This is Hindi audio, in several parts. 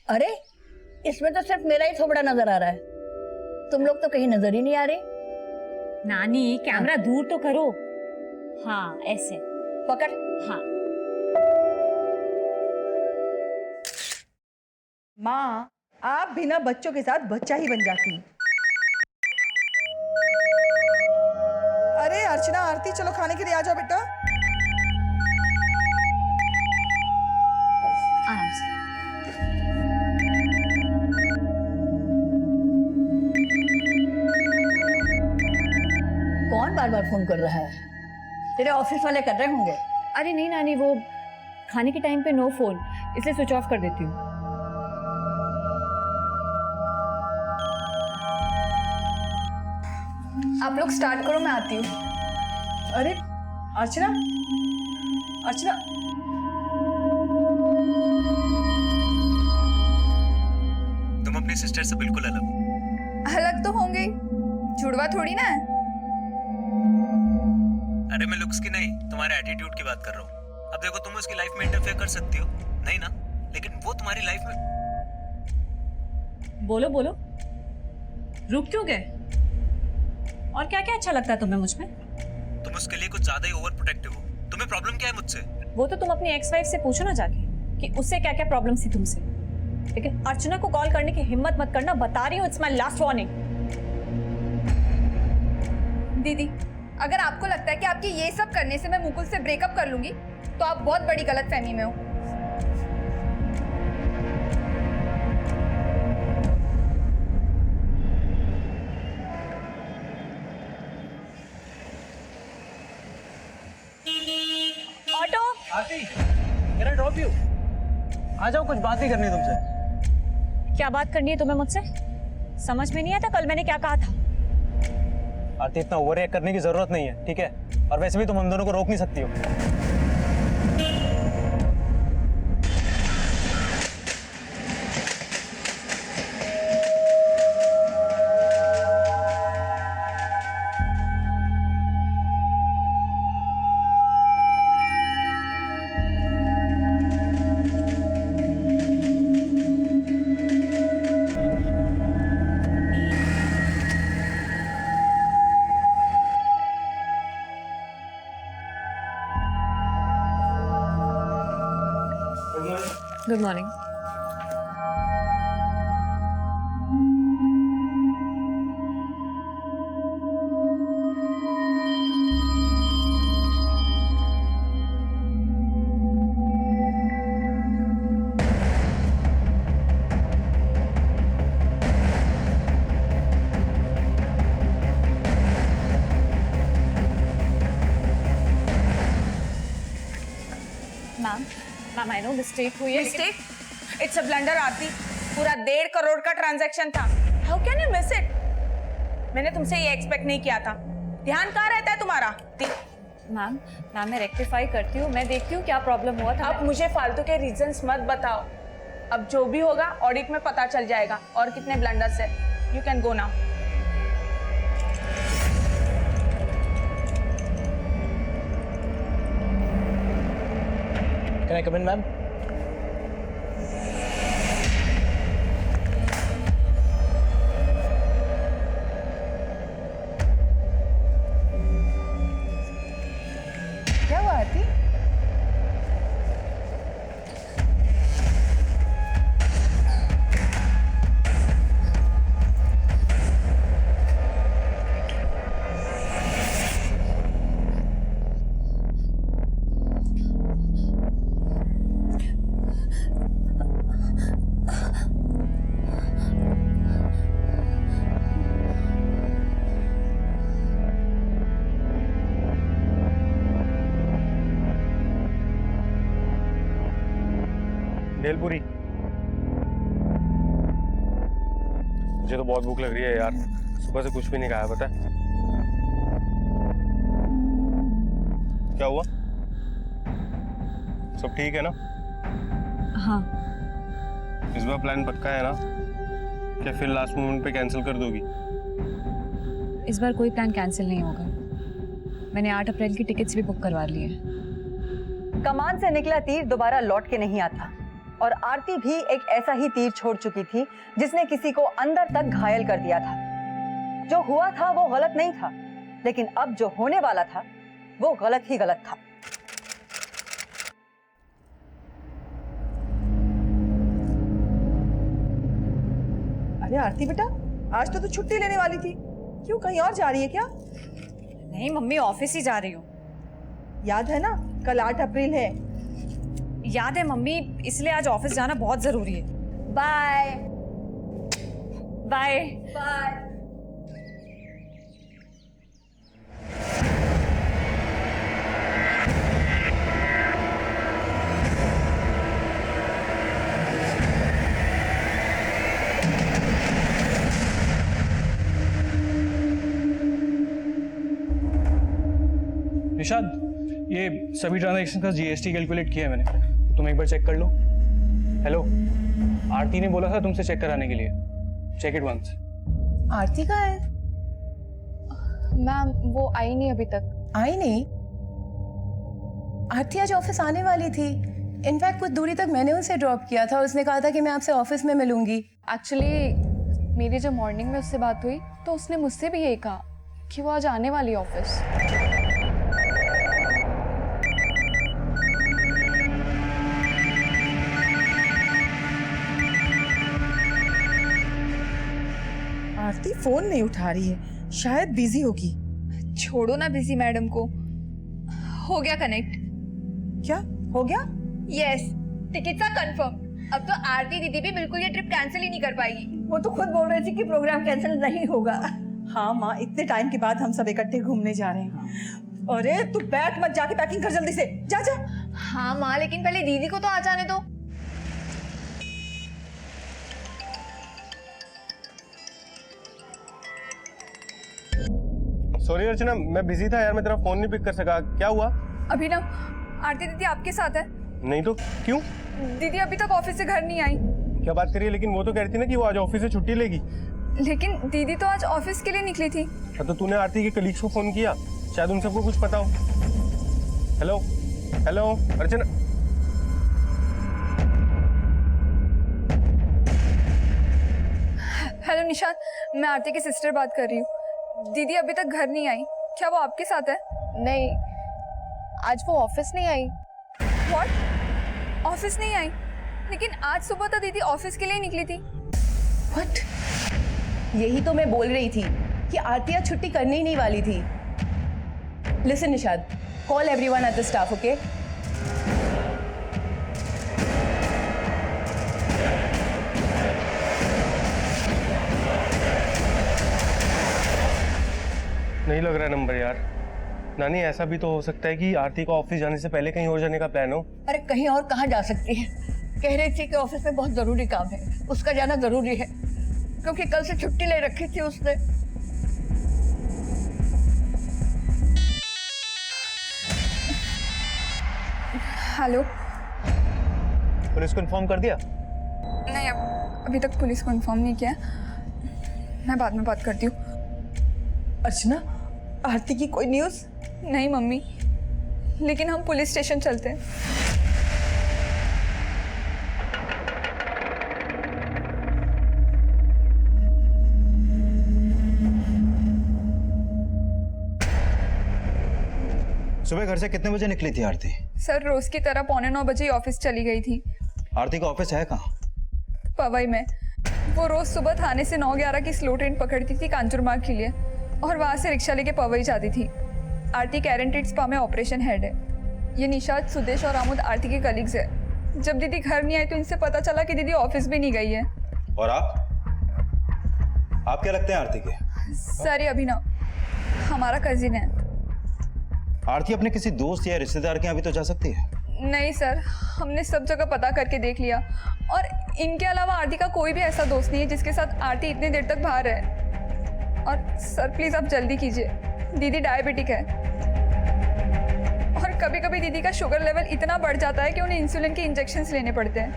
अरे इसमें तो सिर्फ मेरा ही थोबड़ा नजर आ रहा है, तुम लोग तो कहीं नजर ही नहीं आ रही। नानी कैमरा दूर तो करो। हाँ ऐसे पकड़। हाँ। माँ, आप बिना बच्चों के साथ बच्चा ही बन जाती। अरे अर्चना, आरती, चलो खाने के लिए आ जाओ बेटा। आराम से। कौन बार बार फोन कर रहा है? तेरे ऑफिस वाले कर रहे होंगे। अरे नहीं नानी, वो खाने के टाइम पे नो फोन, इसलिए स्विच ऑफ कर देती हूँ। आप लोग स्टार्ट करो, मैं आती हूँ। अरे अर्चना, अर्चना, तुम अपनी सिस्टर से बिल्कुल अलग हो। अलग तो होंगे ही, जुड़वा थोड़ी ना है। अरे मैं लुक्स की नहीं, तुम्हारे एटीट्यूड की बात कर रहा हूँ। अब देखो, तुम उसकी लाइफ में इंटरफेयर कर सकती हो नहीं ना, लेकिन वो तुम्हारी लाइफ में। बोलो बोलो, रुक क्यों गए? और क्या क्या अच्छा लगता है तुम्हें मुझ में? तुम उसके लिए कुछ ज्यादा ही ओवर प्रोटेक्टिव हो। तुम्हें प्रॉब्लम क्या है मुझसे? वो तो तुम अपनी एक्स वाइफ से पूछो ना जाके कि उससे क्या क्या प्रॉब्लम थी तुमसे। लेकिन अर्चना को कॉल करने की हिम्मत मत करना, बता रही हूँ, इट्स माय लास्ट वार्निंग। दीदी, अगर आपको लगता है कि आपके ये सब करने से मैं मुकुल से ब्रेकअप कर लूंगी तो आप बहुत बड़ी गलतफहमी में हो। Auto, Aarti, can I drop you? आ जाओ, कुछ बात ही करनी है तुमसे। क्या बात करनी है तुम्हें मुझसे? समझ में नहीं आता कल मैंने क्या कहा था? आरती, इतना ओवर रिएक्ट करने की जरूरत नहीं है, ठीक है? और वैसे भी तुम हम दोनों को रोक नहीं सकती हो। Good morning. Ma'am I know mistake हुई है। मिस्टेक? इट्स अ ब्लंडर आरती। पूरा 1.5 करोड़ का ट्रांजैक्शन था। How can you miss it? मैंने तुमसे ये एक्सपेक्ट नहीं किया था। ध्यान कहाँ रहता है तुम्हारा? मैम मैं रेक्टिफाई करती हूँ, मैं देखती हूँ क्या प्रॉब्लम हुआ था। अब मुझे फालतू के रीजंस मत बताओ। अब जो भी होगा ऑडिट में पता चल जाएगा और कितने ब्लंडर्स है। You can go now. Can I come in, ma'am? क्या हुआ आरती? भेलपुरी। मुझे तो बहुत भूख लग रही है यार, सुबह से कुछ भी नहीं खाया। पता है क्या हुआ? सब ठीक है ना? हाँ। इस बार प्लान पक्का है ना? क्या फिर लास्ट मोमेंट पे कैंसिल कर दोगी? इस बार कोई प्लान कैंसिल नहीं होगा। मैंने 8 अप्रैल की टिकट्स भी बुक करवा ली है। कमान से निकला तीर दोबारा लौट के नहीं आता। और आरती भी एक ऐसा ही तीर छोड़ चुकी थी जिसने किसी को अंदर तक घायल कर दिया था। जो हुआ था वो गलत नहीं था, लेकिन अब जो होने वाला था वो गलत ही गलत था। अरे आरती बेटा, आज तो तू छुट्टी लेने वाली थी, क्यों कहीं और जा रही है क्या? नहीं मम्मी, ऑफिस ही जा रही हूँ। याद है ना कल 8 अप्रैल है। याद है मम्मी, इसलिए आज ऑफिस जाना बहुत जरूरी है। Bye bye. बाय। निशाद, ये सभी ट्रांजैक्शन का जीएसटी कैलकुलेट किया है मैंने, तुम एक बार चेक कर लो। हेलो, आरती ने बोला था तुमसे चेक कराने के लिए, चेक इट वंस। आरती कहाँ है? मैम वो आई नहीं अभी तक। आई नहीं? आरती आज ऑफिस आने वाली थी। इनफैक्ट कुछ दूरी तक मैंने उसे ड्रॉप किया था। उसने कहा था कि मैं आपसे ऑफिस में मिलूंगी। एक्चुअली मेरी जब मॉर्निंग में उससे बात हुई तो उसने मुझसे भी यही कहा कि वो आज आने वाली है ऑफिस। आरती फोन नहीं उठा रही है, शायद बिजी होगी। छोड़ो ना बिजी मैडम को। हो गया कनेक्ट। क्या हो गया? Yes, tickets are confirm. अब तो आरती दीदी भी बिल्कुल ये ट्रिप कैंसिल ही नहीं कर पाएगी। वो तो खुद बोल रही थी कि प्रोग्राम कैंसिल नहीं होगा। हाँ माँ, इतने टाइम के बाद हम सब इकट्ठे घूमने जा रहे हैं। अरे तू बैठ मत, जाके पैकिंग कर जल्दी से। जा जा। हाँ माँ, लेकिन पहले दीदी को तो आ जाने दो। सॉरी अर्चना, मैं बिजी था यार, मैं तेरा फोन नहीं पिक कर सका। क्या हुआ? अभिनव, आरती दीदी आपके साथ है। नहीं तो क्यों? दीदी अभी तक ऑफिस से घर नहीं आई। क्या बात करिए, लेकिन वो तो कह रही थी ना कि वो आज ऑफिस से छुट्टी लेगी। लेकिन दीदी तो आज ऑफिस के लिए निकली थी। तो तूने आरती के कलीग्स को फोन किया, शायद उन सबको कुछ पता हो। हेलो हेलो अर्चना। हेलो निशाद, मैं आरती की सिस्टर बात कर रही हूँ। दीदी अभी तक घर नहीं आई, क्या वो आपके साथ है? नहीं, आज वो ऑफिस नहीं आई। व्हाट? ऑफिस नहीं आई? लेकिन आज सुबह तो दीदी ऑफिस के लिए निकली थी। व्हाट? यही तो मैं बोल रही थी कि आरती आज छुट्टी करने ही नहीं वाली थी। Listen Nishad, call everyone at the staff, okay? नहीं लग रहा नंबर यार। नानी, ऐसा भी तो हो सकता है कि आरती को ऑफिस जाने से पहले कहीं और जाने का प्लान हो। अरे कहीं और कहाँ जा सकती है? कह रही थी कि ऑफिस में बहुत जरूरी काम है, उसका जाना जरूरी है, क्योंकि कल से छुट्टी ले रखी थी उसने। हेलो। पुलिस को इन्फॉर्म कर दिया? नहीं, अभी तक पुलिस को इन्फॉर्म नहीं किया। मैं बाद में बात करती हूँ। अर्चना, आरती की कोई न्यूज़? नहीं मम्मी, लेकिन हम पुलिस स्टेशन चलते हैं। सुबह घर से कितने बजे निकली थी आरती? सर, रोज की तरह 8:45 बजे ऑफिस चली गई थी। आरती का ऑफिस है कहाँ? पवई में। वो रोज सुबह थाने से 9:11 की स्लो ट्रेन पकड़ती थी कांचुरमार्ग के लिए और वहाँ से रिक्शा लेके पवई जाती थी। आरती कैरेंटेड स्पा में ऑपरेशन हेड है। ये निशाद, सुदेश और आमुद आरती के कलीग्स है। जब दीदी घर नहीं आई तो इनसे पता चला कि दीदी ऑफिस भी नहीं गई है। और आप क्या लगते हैं आरती के? सर, ये अभिनव हमारा कजिन है। आरती अपने किसी दोस्त या रिश्तेदार के यहाँ भी तो जा सकती है। नहीं सर, हमने सब जगह पता करके देख लिया और इनके अलावा आरती का कोई भी ऐसा दोस्त नहीं है जिसके साथ आरती इतनी देर तक बाहर है। और सर प्लीज आप जल्दी कीजिए, दीदी डायबिटिक है और कभी कभी दीदी का शुगर लेवल इतना बढ़ जाता है कि उन्हें इंसुलिन के इंजेक्शंस लेने पड़ते हैं।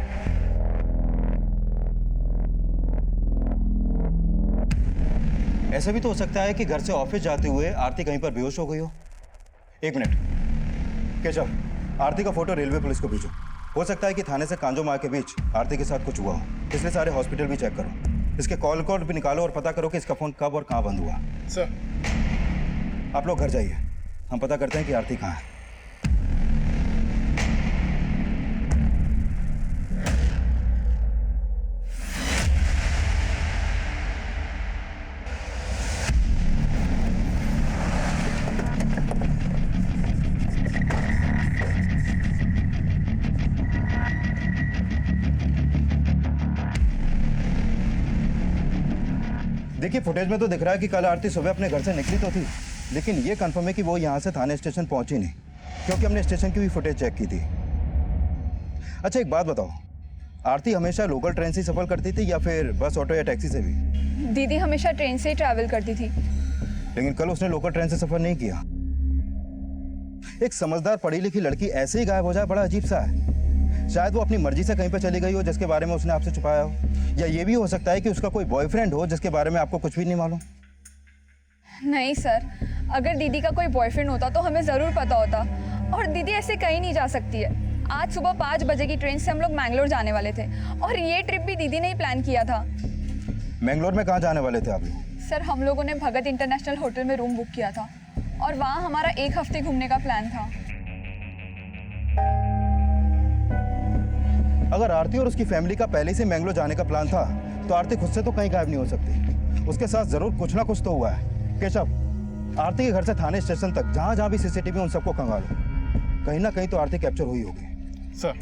ऐसा भी तो हो सकता है कि घर से ऑफिस जाते हुए आरती कहीं पर बेहोश हो गई हो। 1 मिनट केशव, आरती का फोटो रेलवे पुलिस को भेजो। हो सकता है कि थाने से कांजो माँ के बीच आरती के साथ कुछ हुआ हो, इसलिए सारे हॉस्पिटल भी चेक करो, इसके कॉल कोड भी निकालो और पता करो कि इसका फोन कब और कहाँ बंद हुआ। सर आप लोग घर जाइए, हम पता करते हैं कि आरती कहाँ है। देखिए, फुटेज में तो दिख रहा है कि कल आरती सुबह अपने घर से निकली तो थी, लेकिन ये कंफर्म है कि वो यहाँ से थाने स्टेशन पहुंची नहीं, क्योंकि हमने स्टेशन की भी फुटेज चेक की थी। अच्छा एक बात बताओ, आरती हमेशा लोकल ट्रेन से सफर करती थी या फिर बस, ऑटो या टैक्सी से भी? दीदी हमेशा ट्रेन से ही ट्रैवल करती थी। लेकिन कल उसने लोकल ट्रेन से सफर नहीं किया। एक समझदार पढ़ी लिखी लड़की ऐसे ही गायब हो जाए, बड़ा अजीब सा है। शायद वो अपनी मर्जी से कहीं पे चली गई हो जिसके बारे में उसने आपसे छुपाया हो, या ये भी हो सकता है कि उसका कोई बॉयफ्रेंड हो जिसके बारे में आपको कुछ भी नहीं मालूम। नहीं सर, अगर दीदी का कोई बॉयफ्रेंड होता तो हमें ज़रूर पता होता, और दीदी ऐसे कहीं नहीं जा सकती है। आज सुबह 5 बजे की ट्रेन से हम लोग मैंगलोर जाने वाले थे, और ये ट्रिप भी दीदी ने ही प्लान किया था। मैंगलोर में कहाँ जाने वाले थे आप लोग? सर हम लोगों ने भगत इंटरनेशनल होटल में रूम बुक किया था, और वहाँ हमारा 1 हफ्ते घूमने का प्लान था। अगर आरती और उसकी फैमिली का पहले से मैंगलोर जाने का प्लान था, तो आरती खुद से तो कहीं गायब नहीं हो सकती। उसके साथ जरूर कुछ ना कुछ तो हुआ है। केशव, आरती के घर से थाने स्टेशन तक जहाँ भी सीसीटीवी उन सबको खंगालो, कहीं ना कहीं तो आरती कैप्चर हुई होगी। सर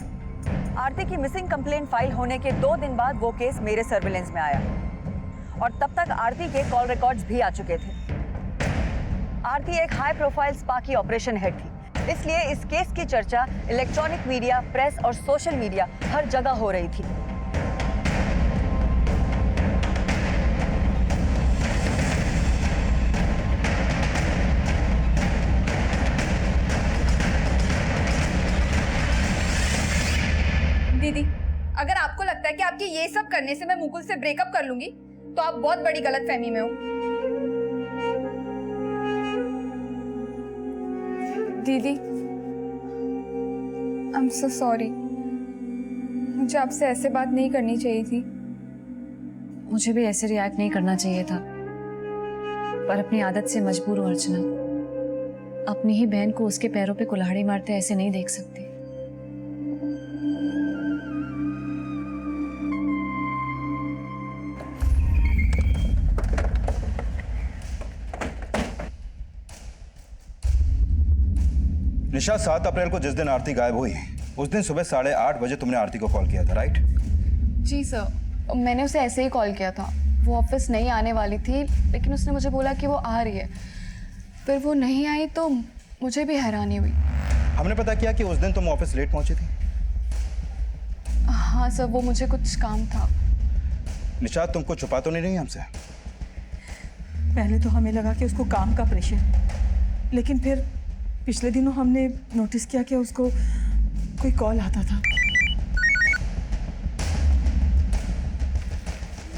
आरती की मिसिंग कंप्लेंट फाइल होने के 2 दिन बाद वो केस मेरे सर्विलेंस में आया, और तब तक आरती के कॉल रिकॉर्ड्स भी आ चुके थे। आरती एक हाई प्रोफाइल स्पा की ऑपरेशन हेड थी, इसलिए इस केस की चर्चा इलेक्ट्रॉनिक मीडिया, प्रेस और सोशल मीडिया हर जगह हो रही थी। दीदी, अगर आपको लगता है कि आपके ये सब करने से मैं मुकुल से ब्रेकअप कर लूंगी, तो आप बहुत बड़ी गलतफहमी में हो। दीदी, आई एम सो सॉरी, मुझे आपसे ऐसे बात नहीं करनी चाहिए थी। मुझे भी ऐसे रिएक्ट नहीं करना चाहिए था, पर अपनी आदत से मजबूर हूँ अर्चना। अपनी ही बहन को उसके पैरों पे कुल्हाड़ी मारते ऐसे नहीं देख सकती। निशा, 7 अप्रैल को जिस दिन आरती गायब हुई, उस दिन सुबह 8:30 बजे तुमने आरती को कॉल किया था, राइट? जी सर, मैंने उसे ऐसे ही कॉल किया था। वो ऑफिस नहीं आने वाली थी, लेकिन उसने मुझे बोला कि वो आ रही है। फिर वो नहीं आई तो मुझे भी हैरानी हुई। हमने पता किया कि उस दिन तुम ऑफिस लेट पहुंची थी। हाँ सर, वो मुझे कुछ काम था। निशा, तुमको छुपा तो नहीं रही हमसे? पहले तो हमें लगा कि उसको काम का प्रेशर, लेकिन फिर पिछले दिनों हमने नोटिस किया कि उसको कोई कॉल आता था।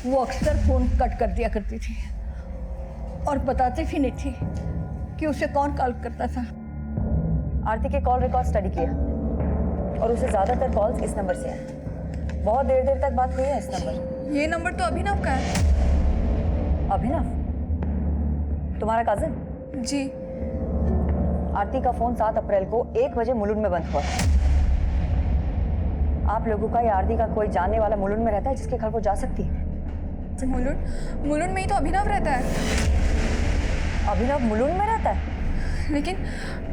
वो अक्सर फोन कट कर दिया करती थी, और बताती भी नहीं थी कि उसे कौन कॉल करता था। आरती के कॉल रिकॉर्ड स्टडी किया, और उसे ज्यादातर कॉल्स इस नंबर से आए। बहुत देर तक बात हुई है इस नंबर। ये नंबर तो अभिनव का है। अभिनव? तुम्हारा कजिन? जी। आरती का फोन 7 अप्रैल को 1 बजे मुलुंड में बंद हुआ। आप लोगों का या आरती का कोई जानने वाला मुलुंड में रहता है जिसके घर वो जा सकती है? मुलुंड में ही तो अभिनव रहता है। अभिनव मुलुंड में रहता है? लेकिन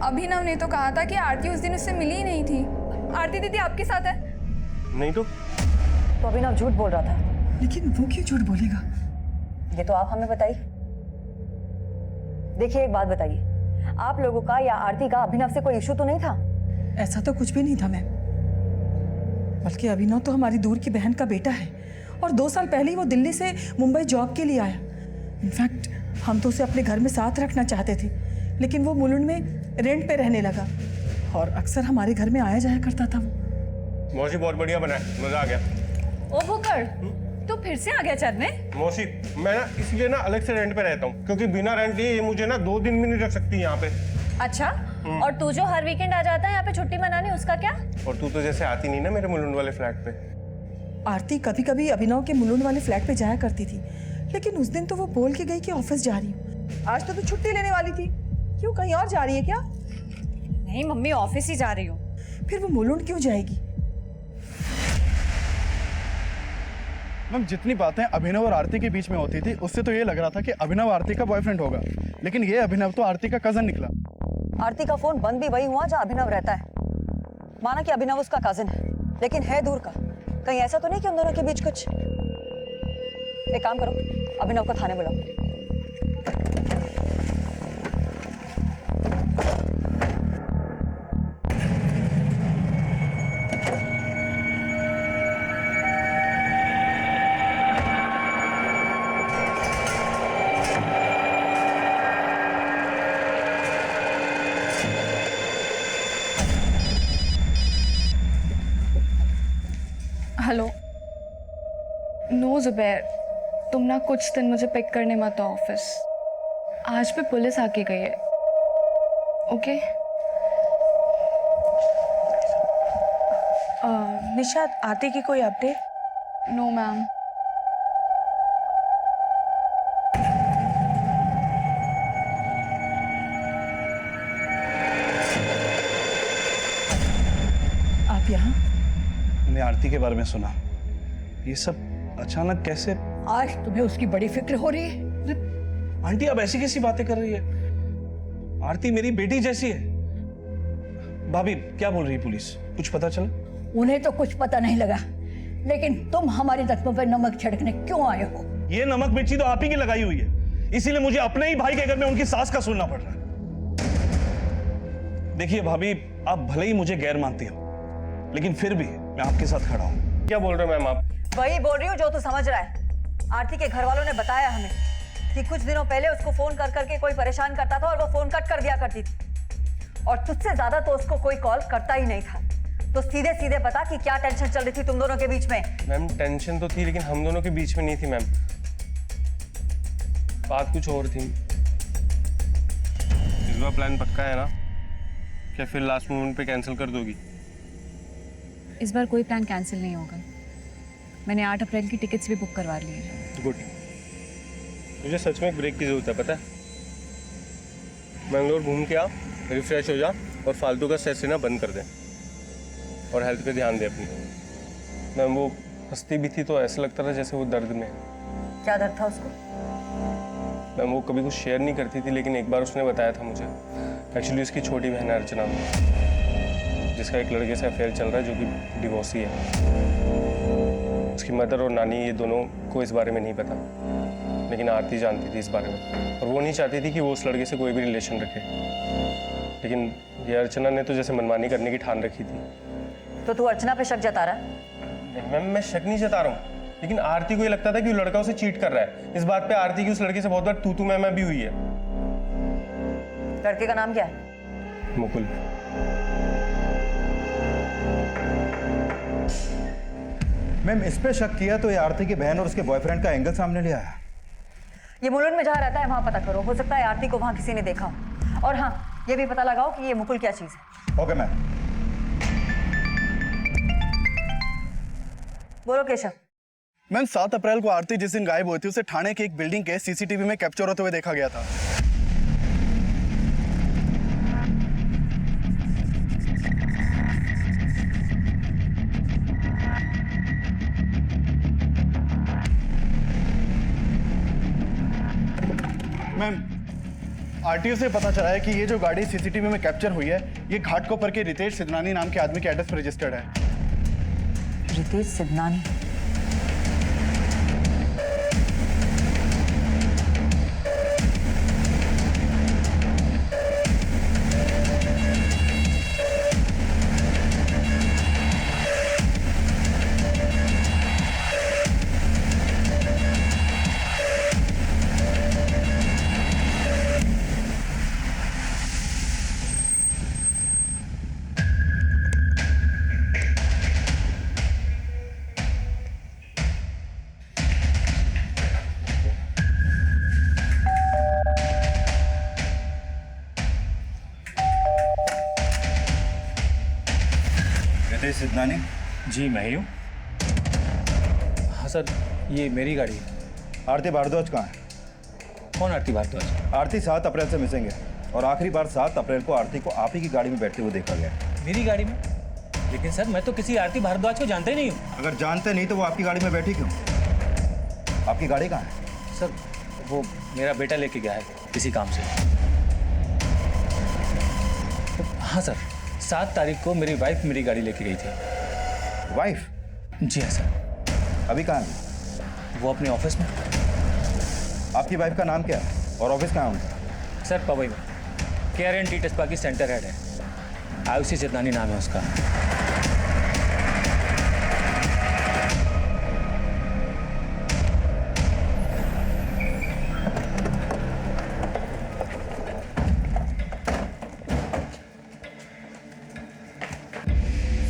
अभिनव ने तो कहा था कि आरती उस दिन उससे मिली ही नहीं थी। आरती दीदी आपके साथ है? नहीं तो अभिनव झूठ बोल रहा था। लेकिन वो क्यों झूठ बोलेगा? ये तो आप हमें बताइए। देखिए, एक बात बताइए, आप लोगों का या आरती का अभिनव से कोई इशू तो नहीं था? ऐसा तो कुछ भी नहीं था मैम, बल्कि अभिनव तो हमारी दूर की बहन का बेटा है, और 2 साल पहले ही वो दिल्ली से मुंबई जॉब के लिए आया। इनफैक्ट हम तो उसे अपने घर में साथ रखना चाहते थे, लेकिन वो मुलुंड में रेंट पे रहने लगा, और अक्सर हमारे घर में आया जाया करता था वो। मौसी बहुत बढ़िया बना है, मजा आ गया। ओ बुकर, तो फिर से आ गया चढ़ने? मौसी, मैं ना इसलिए ना अलग से रेंट पे रहता हूँ, क्योंकि बिना रेंट लिए ये मुझे ना 2 दिन भी नहीं रख सकती यहाँ पे। अच्छा, और तू जो हर वीकेंड आ जाता है यहाँ पे छुट्टी मनाने, उसका क्या? और तू तो जैसे आती नहीं ना मेरे मुलुंड वाले फ्लैट पे। आरती कभी कभी अभिनव के मुलुंड वाले फ्लैट पे जाया करती थी, लेकिन उस दिन तो वो बोल के गई कि ऑफिस जा रही हूँ। आज तो तू छुट्टी लेने वाली थी, क्यों कहीं और जा रही है क्या? नहीं मम्मी, ऑफिस ही जा रही हूँ। फिर वो मुलुंड क्यों जाएगी? मैम, जितनी बातें अभिनव और आरती के बीच में होती थी उससे तो ये लग रहा था कि अभिनव आरती का बॉयफ्रेंड होगा, लेकिन ये अभिनव तो आरती का कजन निकला। आरती का फोन बंद भी वही हुआ जहाँ अभिनव रहता है। माना कि अभिनव उसका कजिन है, लेकिन है दूर का। कहीं ऐसा तो नहीं कि उन दोनों के बीच कुछ। एक काम करो, अभिनव को थाने बुलाओ। हेलो। नो जुबैर, तुम ना कुछ दिन मुझे पिक करने मत आओ ऑफिस। आज भी पुलिस आके गई है। ओके? निशाद, आरती की कोई अपडेट? No ma'am. आप यहाँ? मैंने आरती के बारे में सुना। ये सब अचानक कैसे? आज तुम्हें उसकी बड़ी फिक्र हो रही है? आंटी अब ऐसी कैसी बातें कर रही है? आरती मेरी बेटी जैसी है। भाभी क्या बोल रही है पुलिस? कुछ पता चला? उन्हें तो कुछ पता नहीं लगा, लेकिन तुम हमारे जख्मों पर नमक छिड़कने क्यों आए हो? ये नमक मिर्ची तो आप ही की लगाई हुई है, इसीलिए मुझे अपने ही भाई के घर में उनकी सास का सुनना पड़ रहा है। देखिए भाभी, आप भले ही मुझे गैर मानती हो, लेकिन फिर भी मैं आपके साथ खड़ा हूं। क्या बोल रहे हो मैम आप? वही बोल रही हूँ जो तू समझ रहा है। आरती के घर वालों ने बताया हमें कि कुछ दिनों पहले उसको फोन कर करके कोई परेशान करता था और वो फोन कट कर दिया करती थी, और तुझसे ज्यादा तो उसको कोई कॉल करता ही नहीं था। तो सीधे सीधे बता कि क्या टेंशन चल रही थी तुम दोनों के बीच में? मैम टेंशन तो थी, लेकिन हम दोनों के बीच में नहीं थी मैम। बात कुछ और थी। इस बार प्लान पक्का है ना? क्या फिर लास्ट मोमेंट पे कैंसिल कर दोगी? इस बार कोई प्लान कैंसिल नहीं होगा। मैंने 8 अप्रैल की टिकट्स भी बुक करवा ली है। गुड। मुझे सच में एक ब्रेक की जरूरत है, पता है? मैंगलोर घूम के आ, रिफ्रेश हो जा और फालतू का स्ट्रेस लेना बंद कर दे और हेल्थ पे ध्यान दे अपनी। मैम वो हंसती भी थी तो ऐसा लगता था जैसे वो दर्द में। क्या दर्द था उसको? मैम वो कभी कुछ शेयर नहीं करती थी, लेकिन एक बार उसने बताया था मुझे। एक्चुअली उसकी छोटी बहन है अर्चना, जिसका एक लड़के से अफेयर चल रहा है जो कि डिवोर्सी है। उसकी मदर और नानी ये दोनों को इस बारे में नहीं पता, लेकिन आरती जानती थी इस बारे में, और वो नहीं चाहती थी कि वो उस लड़के से कोई भी रिलेशन रखे। लेकिन ये अर्चना ने तो जैसे मनमानी करने की ठान रखी थी। तो तू अर्चना पे शक जता रहा है? मैम मैं शक नहीं जता रहा हूँ, लेकिन आरती को ये लगता था कि वो लड़का उसे चीट कर रहा है। इस बात पे आरती की उस लड़के से बहुत बार तू मैं भी हुई है। लड़के का नाम क्या है? मुकुल। मैम इस पे शक किया तो ये आरती की बहन और उसके बॉयफ्रेंड का एंगल सामने ले आया। ये मुलुंड में जहाँ रहता है वहाँ पता करो, हो सकता है आरती को वहाँ किसी ने देखा हो। और हाँ, ये भी पता लगाओ कि ये मुकुल क्या चीज़ है। Okay ma'am. बोलो केशव। मैम 7 अप्रैल को आरती जिस दिन गायब हुई थी उसे थाने की एक बिल्डिंग के सीसीटीवी में कैप्चर होते हुए देखा गया था। मैम आरटीओ से पता चला है कि ये जो गाड़ी सीसीटीवी में कैप्चर हुई है ये घाटकोपर के रितेश सिद्धनानी नाम के आदमी के एड्रेस पर रजिस्टर्ड है। रितेश सिद्धनानी? सिद्धनानी, जी मैं ही हूँ। हाँ सर, ये मेरी गाड़ी है। आरती भारद्वाज कहाँ है? कौन आरती भारद्वाज? आरती 7 अप्रैल से मिसिंग है और आखिरी बार 7 अप्रैल को आरती को आप ही की गाड़ी में बैठते हुए देखा गया। मेरी गाड़ी में? लेकिन सर मैं तो किसी आरती भारद्वाज को जानता ही नहीं हूँ। अगर जानते नहीं तो वो आपकी गाड़ी में बैठी क्यों? आपकी गाड़ी कहाँ है? सर वो मेरा बेटा लेके गया है किसी काम से। हाँ सर, 7 तारीख को मेरी वाइफ मेरी गाड़ी लेके गई थी। वाइफ? जी हाँ सर। अभी कहाँ है? वो अपने ऑफिस में। आपकी वाइफ का नाम क्या है और ऑफिस कहाँ है उनका? सर पवई में KRNT टेस्पा की सेंटर हेड है। आयुषी सिद्धनानी नाम है उसका।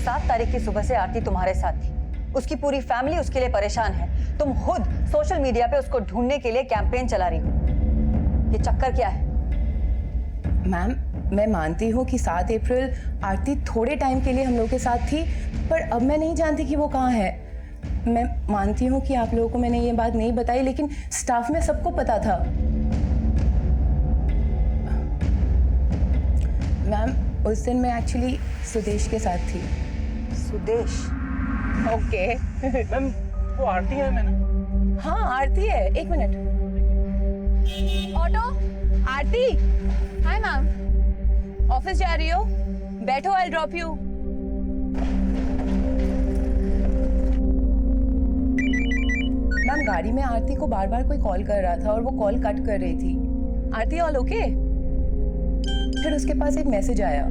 7 तारीख की सुबह से आरती तुम्हारे साथ थी। उसकी पूरी फैमिली उसके लिए परेशान है। तुम खुद सोशल मीडिया पे उसको ढूंढने के लिए कैंपेन चला रही हो। ये चक्कर क्या है? मैम, मैं मानती हूँ कि 7 अप्रैल आरती थोड़े टाइम के लिए हम लोग के साथ थी, पर अब मैं नहीं जानती कि वो कहाँ है। मैं मानती हूँ कि आप लोगों को मैंने ये बात नहीं बताई, लेकिन स्टाफ में सबको पता था। मैम, उस दिन मैं एक्चुअली सुदेश के साथ थी। सुदेश? ओके। मैम वो आरती है। मैंने हाँ आरती है। 1 minute. Auto, Aarti. Hi ma'am. Office जा रही हो? बैठो, आई ड्रॉप यू। मैम, गाड़ी में आरती को बार बार कोई कॉल कर रहा था और वो कॉल कट कर रही थी। आरती ऑल ओके? फिर उसके पास एक मैसेज आया।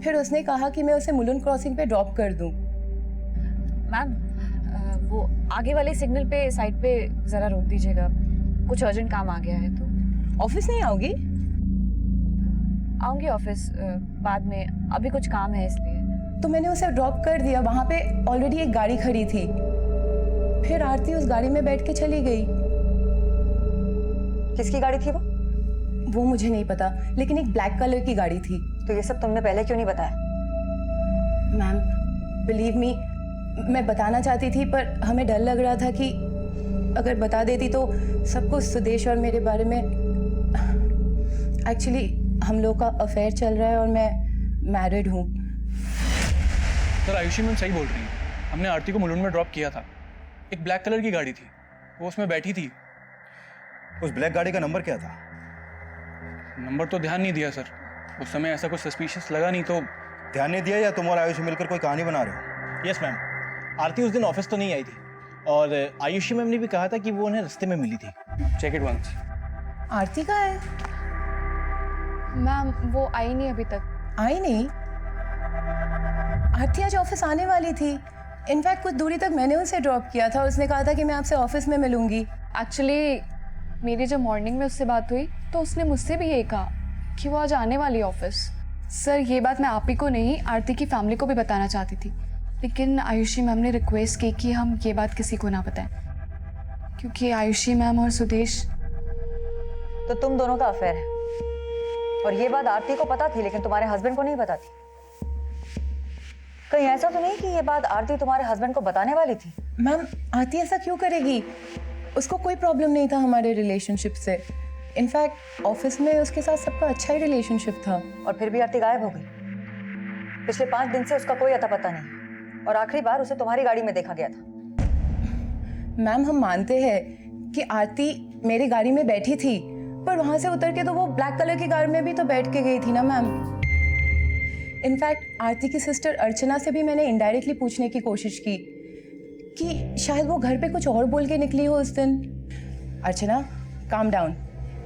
फिर उसने कहा कि मैं उसे मुलुंड क्रॉसिंग पे ड्रॉप कर दूं। मैम वो आगे वाले सिग्नल पे साइड पे जरा रोक दीजिएगा, कुछ अर्जेंट काम आ गया है। तो ऑफिस नहीं आओगी? आऊंगी ऑफिस बाद में, अभी कुछ काम है इसलिए। तो मैंने उसे ड्रॉप कर दिया। वहां पे ऑलरेडी एक गाड़ी खड़ी थी। फिर आरती उस गाड़ी में बैठ के चली गई। किसकी गाड़ी थी वो? वो मुझे नहीं पता, लेकिन एक ब्लैक कलर की गाड़ी थी। तो ये सब तुमने पहले क्यों नहीं बताया? मैम, बिलीव मी, मैं बताना चाहती थी, पर हमें डर लग रहा था कि अगर बता देती तो सब कुछ सुदेश और मेरे बारे में। एक्चुअली हम लोग का अफेयर चल रहा है और मैं मैरिड हूँ। सर आयुषी मैम सही बोल रही हैं। हमने आरती को मुलुंड में ड्रॉप किया था। एक ब्लैक कलर की गाड़ी थी, वो उसमें बैठी थी। उस ब्लैक गाड़ी का नंबर क्या था? नंबर तो ध्यान नहीं दिया सर, उस समय ऐसा कुछ सस्पिशियस लगा नहीं तो। ध्यान नहीं दिया या तुम और आयुषी मिलकर कोई कहानी बना रहे हो? यस मैम, आरती उस दिन ऑफिस तो नहीं आई थी और आयुषी मैम ने भी कहा था कि वो उन्हें रास्ते में मिली थी। Check it once. आरती कहाँ है? मैम वो आई नहीं अभी तक। आई नहीं? आरती आज ऑफिस आने वाली थी। इनफैक्ट कुछ दूरी तक मैंने उसे ड्रॉप किया था। उसने कहा था कि मैं आपसे ऑफिस में मिलूंगी। एक्चुअली मेरी जब मॉर्निंग में उससे बात हुई तो उसने मुझसे भी यही कहा कि वो आज आने वाली ऑफिस। सर ये बात मैं आप ही को नहीं, आरती की फैमिली को भी बताना चाहती थी, लेकिन आयुषी मैम ने रिक्वेस्ट की कि हम ये बात किसी को ना बताएं, क्योंकि आयुषी मैम और सुदेश। तो तुम दोनों का अफेयर है और ये बात आरती को पता थी, लेकिन तुम्हारे हस्बैंड को नहीं पता थी। कहीं ऐसा तो नहीं कि ये बात आरती तुम्हारे हस्बैंड को बताने वाली थी? मैम, आरती ऐसा क्यों करेगी? उसको कोई प्रॉब्लम नहीं था हमारे रिलेशनशिप से। इनफैक्ट ऑफिस में उसके साथ सबका अच्छा ही रिलेशनशिप था। और फिर भी आरती गायब हो गई। पिछले 5 दिन से उसका कोई अता पता नहीं और आखिरी बार उसे तुम्हारी गाड़ी में देखा गया था। मैम, हम मानते हैं कि आरती मेरी गाड़ी में बैठी थी, पर वहां से उतर के तो वो ब्लैक कलर की कार में भी तो बैठ के गई थी ना मैम। इनफैक्ट आरती की सिस्टर अर्चना से भी मैंने इनडायरेक्टली पूछने की कोशिश की कि शायद वो घर पे कुछ और बोल के निकली हो उस दिन। Archana, calm down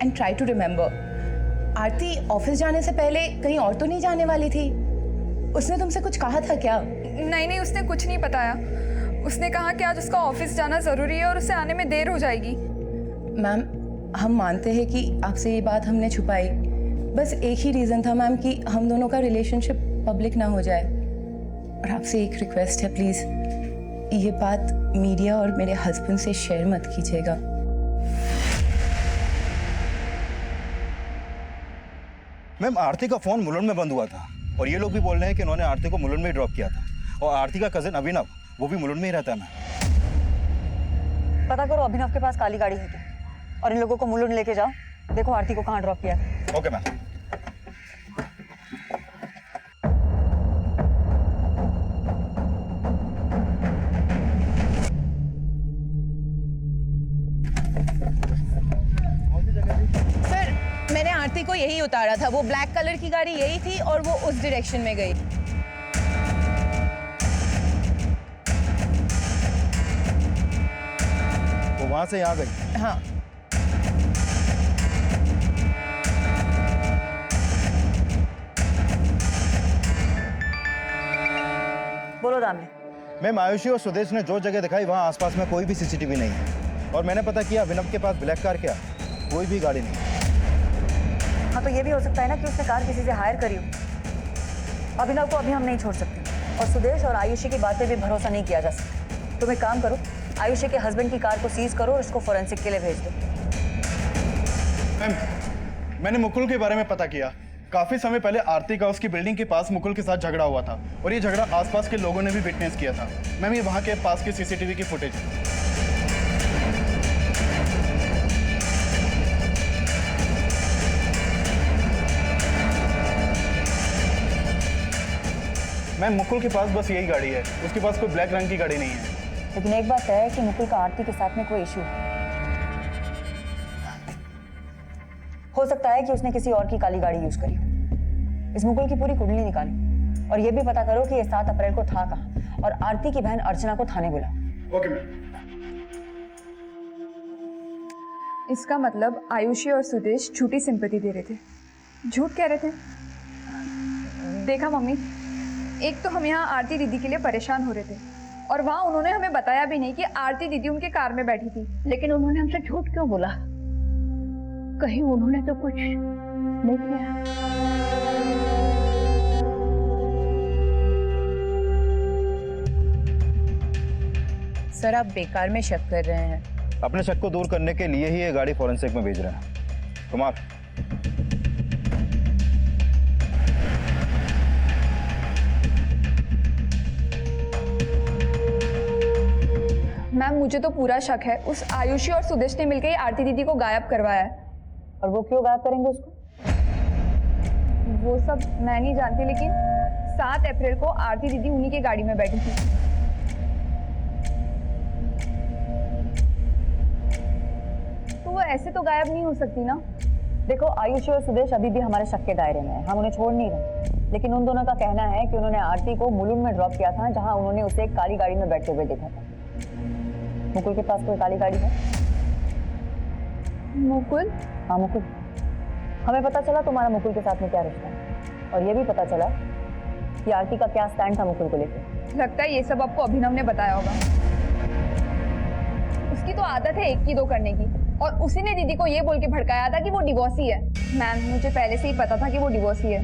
and try to remember. Aarti office जाने से पहले कहीं और तो नहीं जाने वाली थी? उसने तुमसे कुछ कहा था क्या? नहीं, उसने कुछ नहीं बताया। उसने कहा कि आज उसका ऑफिस जाना ज़रूरी है और उसे आने में देर हो जाएगी। मैम, हम मानते हैं कि आपसे ये बात हमने छुपाई। बस एक ही रीज़न था मैम कि हम दोनों का रिलेशनशिप पब्लिक ना हो जाए। और आपसे एक रिक्वेस्ट है, प्लीज़ ये बात मीडिया और मेरे हस्बैंड से शेयर मत कीजिएगा। मैम आरती का फोन मुलुंड में बंद हुआ था और ये लोग भी बोल रहे हैं कि उन्होंने आरती को मुलुंड में ही ड्रॉप किया था और आरती का कजिन अभिनव वो भी मुलुंड में ही रहता है। मैम पता करो अभिनव के पास काली गाड़ी है क्या, और इन लोगों को मुलुंड लेके जाओ, देखो आरती को कहाँ ड्रॉप किया है। Okay ma'am. सर मैंने आरती को यही उतारा था, वो ब्लैक कलर की गाड़ी यही थी और वो उस डायरेक्शन में गई। वो वहां से यहाँ गई? हाँ। बोलो दामले। मैम आयुषी और सुदेश ने जो जगह दिखाई वहाँ आसपास में कोई भी सीसीटीवी नहीं है और मैंने पता किया अभिनव के पास ब्लैक कार क्या कोई भी गाड़ी नहीं। हाँ तो ये भी हो सकता है ना कि उसने कार किसी से हायर करी हो। अभिनव को अभी हम नहीं छोड़ सकते और सुदेश और आयुषी की बातें भी भरोसा नहीं किया जा सकता। तुम एक काम करो, आयुषी के हस्बैंड की कार को सीज करो और उसको फोरेंसिक के लिए भेज दो। मैम मैंने मुकुल के बारे में पता किया। काफी समय पहले आरती का उसकी बिल्डिंग के पास मुकुल के साथ झगड़ा हुआ था और ये झगड़ा आसपास के लोगों ने भी विटनेस किया था। मैम ये वहाँ के पास की सीसीटीवी की फुटेज है। मैम मुकुल के पास बस यही गाड़ी है, उसके पास कोई ब्लैक रंग की गाड़ी नहीं है। लेकिन एक बात तय है कि मुकुल का आरती के साथ में कोई इशू है। हो सकता है कि उसने किसी और की काली गाड़ी यूज करी। इस मुकुल की पूरी कुंडली निकालो और ये भी पता करो कि ये 7 अप्रैल को था कहाँ और आरती की बहन अर्चना को थाने बुलाओ। Okay ma'am. इसका मतलब आयुषी और सुदेश झूठी सिंपैथी दे रहे थे, झूठ कह रहे थे। देखा मम्मी, एक तो हम यहाँ आरती दीदी के लिए परेशान हो रहे थे और वहाँ उन्होंने हमें बताया भी नहीं कि आरती दीदी उनके कार में बैठी थी। लेकिन उन्होंने हमसे झूठ क्यों बोला? कहीं उन्होंने तो कुछ नहीं किया। सर आप बेकार में शक कर रहे हैं। अपने शक को दूर करने के लिए ही ये गाड़ी फॉरेंसिक में भेज रहे हैं। कुमार मैम मुझे तो पूरा शक है उस आयुषी और सुदेश ने मिलकर ही आरती दीदी को गायब करवाया है। और वो क्यों गायब करेंगे उसको? वो सब मैं नहीं जानती, लेकिन 7 अप्रैल को आरती दीदी उन्हीं की गाड़ी में बैठी थी। तो वो ऐसे तो गायब नहीं हो सकती ना। देखो आयुषी और सुदेश अभी भी हमारे शक के दायरे में है, हम उन्हें छोड़ नहीं रहे, लेकिन उन दोनों का कहना है कि उन्होंने आरती को मुलुंड में ड्रॉप किया था जहां उन्होंने उसे एक काली गाड़ी में बैठते हुए देखा था। मुकुल के पास कोई काली गाड़ी है? मुकुल? हाँ मुकुल। हमें पता चला तुम्हारा मुकुल के साथ में क्या रिश्ता है और ये भी पता चला कि आरती का क्या स्टैंड था मुकुल को लेकर। लगता है ये सब आपको अभिनव ने बताया होगा। उसकी तो आदत है 1 की 2 करने की और उसी ने दीदी को ये बोल के भड़काया था कि वो डिवोर्सी है। मैम मुझे पहले से ही पता था कि वो डिवोर्सी है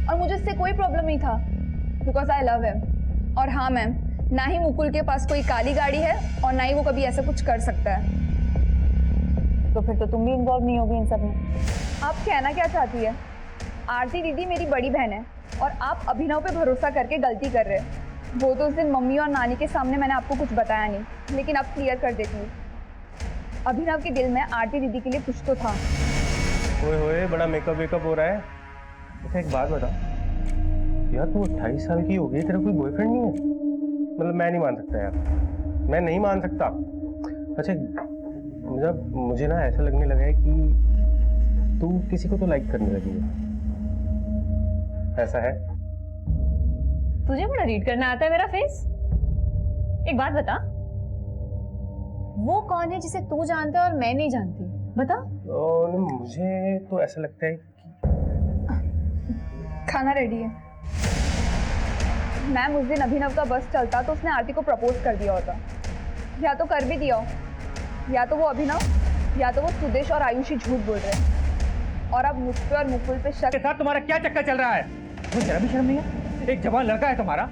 और मुझे इससे कोई प्रॉब्लम नहीं था बिकॉज आई लव हिम। और हाँ मैम, ना ही मुकुल के पास कोई काली गाड़ी है और ना ही वो कभी ऐसा कुछ कर सकता है। तो फिर तो तुम भी इन्वॉल्व नहीं होगी इन सब में। आप कहना क्या चाहती है? आरती दीदी मेरी बड़ी बहन है और आप अभिनव पे भरोसा करके गलती कर रहे हैं। वो तो उस दिन मम्मी और नानी के सामने मैंने आपको कुछ बताया नहीं, लेकिन अब क्लियर कर देती हूँ। अभिनव के दिल में आरती दीदी के लिए कुछ तो था। ओए होए बड़ा मेकअप वेकअप हो रहा है। अच्छा एक बात बता यार, तू 28 साल की हो गई, तेरा कोई बॉयफ्रेंड नहीं है? मतलब मैं नहीं मान सकता यार, मैं नहीं मान सकता। अच्छा मुझे ना ऐसा लगने लगा है कि तू किसी को तो लाइक करने लगी है, ऐसा है? तुझे बड़ा रीड करना आता है मेरा फेस। एक बात बता, वो कौन है जिसे तू जानता है और मैं नहीं जानती? बता। मुझे तो ऐसा लगता है कि खाना रेडी है। मैम उस दिन अभिनव का बस चलता तो उसने आरती को प्रपोज कर दिया होता, या तो कर भी दिया हो, या तो वो अभिनव या तो वो सुदेश और आयुषी झूठ बोल रहे हैं और अब मुझ पे और मुकुल पे शक। के साथ तुम्हारा क्या चक्कर चल रहा है? तुम्हें जरा भी शर्म नहीं है? एक जवान लड़का है तुम्हारा,